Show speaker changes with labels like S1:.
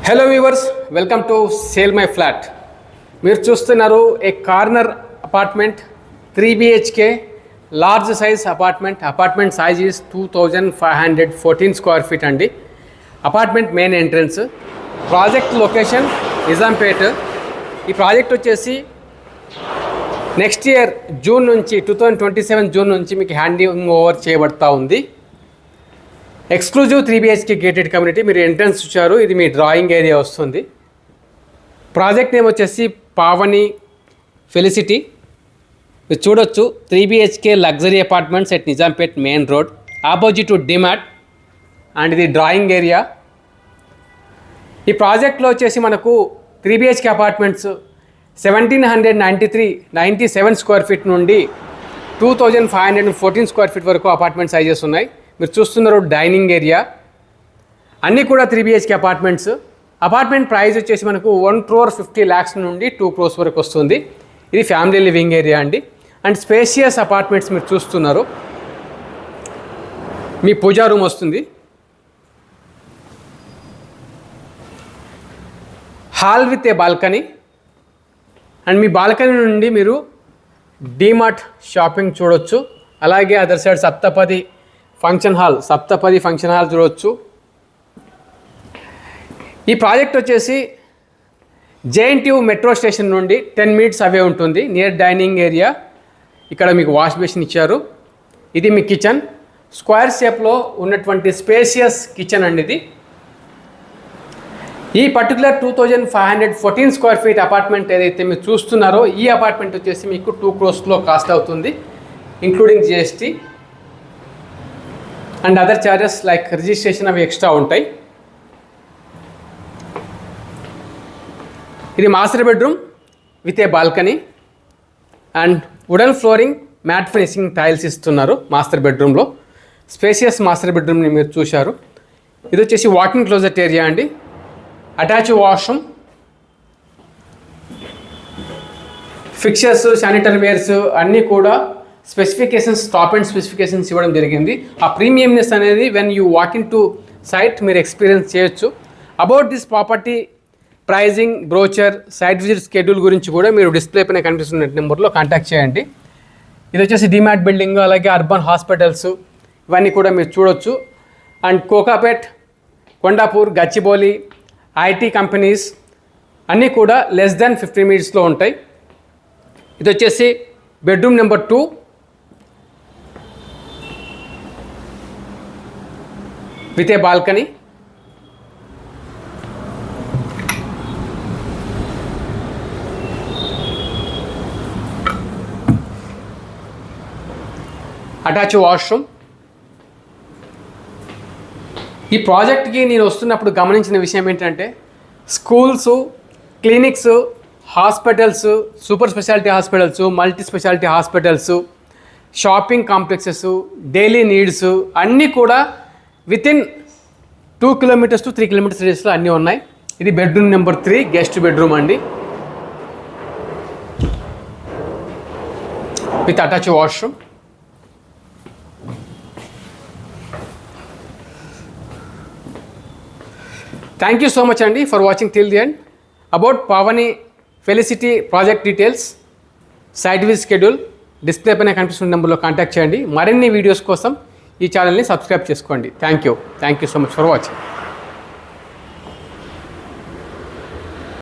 S1: Hello viewers, welcome to sale my flat. మీరు చూస్తున్నారు ఏ corner apartment 3 BHK large size apartment size is 2514 square feet అండి. Apartment main entrance. Project location Nizampet. ఈ project వచ్చేసి next year June నుంచి 2027 June నుంచి మీకు హ్యాండింగ్ ఓవర్ చేయబడతా ఉంది. Exclusive 3 BHK gated community. మీరు ఎంట్రన్స్ చూచారు, ఇది మీ డ్రాయింగ్ ఏరియా వస్తుంది. ప్రాజెక్ట్ నేమ్ వచ్చేసి పావని ఫెలిసిటీ. మీరు చూడొచ్చు 3 BHK luxury apartments at Nizampet main road, opposite to DMart. And ఇది డ్రాయింగ్ ఏరియా. ఈ ప్రాజెక్ట్లో వచ్చేసి మనకు 3 BHK అపార్ట్మెంట్స్ 1797 స్క్వేర్ ఫీట్ నుండి 2514 స్క్వేర్ ఫీట్ వరకు అపార్ట్మెంట్ సైజెస్ ఉన్నాయి. మీరు చూస్తున్నారు డైనింగ్ ఏరియా. అన్నీ కూడా 3 BHK అపార్ట్మెంట్స్. అపార్ట్మెంట్ ప్రైస్ వచ్చేసి మనకు 1,50 lakhs నుండి 2 crores వరకు వస్తుంది. ఇది ఫ్యామిలీ లివింగ్ ఏరియా అండి. అండ్ స్పేషియస్ అపార్ట్మెంట్స్ మీరు చూస్తున్నారు. మీ పూజా రూమ్ వస్తుంది, hall with a balcony. And me balcony నుండి మీరు డిమార్ట్ షాపింగ్ చూడొచ్చు. అలాగే అదర్ సైడ్ సప్తపది ఫంక్షన్ హాల్ చూడవచ్చు. ఈ ప్రాజెక్ట్ వచ్చేసి JNTU మెట్రో స్టేషన్ నుండి 10 minutes అవే ఉంటుంది. Near dining area. ఇక్కడ మీకు వాష్ బేసిన్ ఇచ్చారు. ఇది మీ కిచెన్. స్క్వేర్ షేప్లో ఉన్నటువంటి స్పేషియస్ కిచెన్ అండి ఇది. ఈ పర్టికులర్ 2514 స్క్వేర్ ఫీట్ అపార్ట్మెంట్ ఏదైతే మీరు చూస్తున్నారో, ఈ అపార్ట్మెంట్ వచ్చేసి మీకు 2 crores కాస్ట్ అవుతుంది, including GST and other charges like registration అవి ఎక్స్ట్రా ఉంటాయి. ఇది master bedroom with a balcony and wooden flooring, matte finishing tiles ఇస్తున్నారు మాస్టర్ బెడ్రూమ్లో. స్పేషియస్ మాస్టర్ బెడ్రూమ్ని మీరు చూశారు. ఇది వచ్చేసి వాకింగ్ క్లోజెట్ ఏరియా అండి. Attach washroom, fixtures, sanitary wares అన్నీ కూడా స్పెసిఫికేషన్స్, టాప్ అండ్ స్పెసిఫికేషన్స్ ఇవ్వడం జరిగింది. ఆ ప్రీమియంనెస్ అనేది when you walk into site మీరు ఎక్స్పీరియన్స్ చేయొచ్చు. About this property pricing, brochure, site visit schedule గురించి కూడా మీరు డిస్ప్లే పైన కనిపిస్తున్న నెంబర్లో కాంటాక్ట్ చేయండి. ఇది వచ్చేసి డిమార్ట్ బిల్డింగ్, అలాగే అర్బన్ హాస్పిటల్స్ ఇవన్నీ కూడా మీరు చూడొచ్చు. And Kokapet, Kondapur, Gachibowli IT companies అన్నీ కూడా లెస్ దాన్ 15 minutesలో ఉంటాయి. ఇది వచ్చేసి bedroom number 2. With a balcony. Attach washroom. ఈ ప్రాజెక్ట్కి నేను వస్తున్నప్పుడు గమనించిన విషయం ఏంటంటే, schools, clinics, hospitals, super speciality hospitals, multi speciality hospitals, shopping complexes, daily needs అన్నీ కూడా వితిన్ 2 kilometers to 3 kilometers రేడియస్లో అన్నీ ఉన్నాయి. ఇది బెడ్రూమ్ నెంబర్ 3, గెస్ట్ బెడ్రూమ్ అండి, with attach washroom. Thank you so much Andy for watching till the end. About Pavani Felicity project details, site visit schedule display పైన కనిపిస్తున్న నెంబర్లో contact చేయండి. మరిన్ని videos కోసం ఈ ఛానల్ని సబ్స్క్రైబ్ చేసుకోండి. Thank you so much for watching.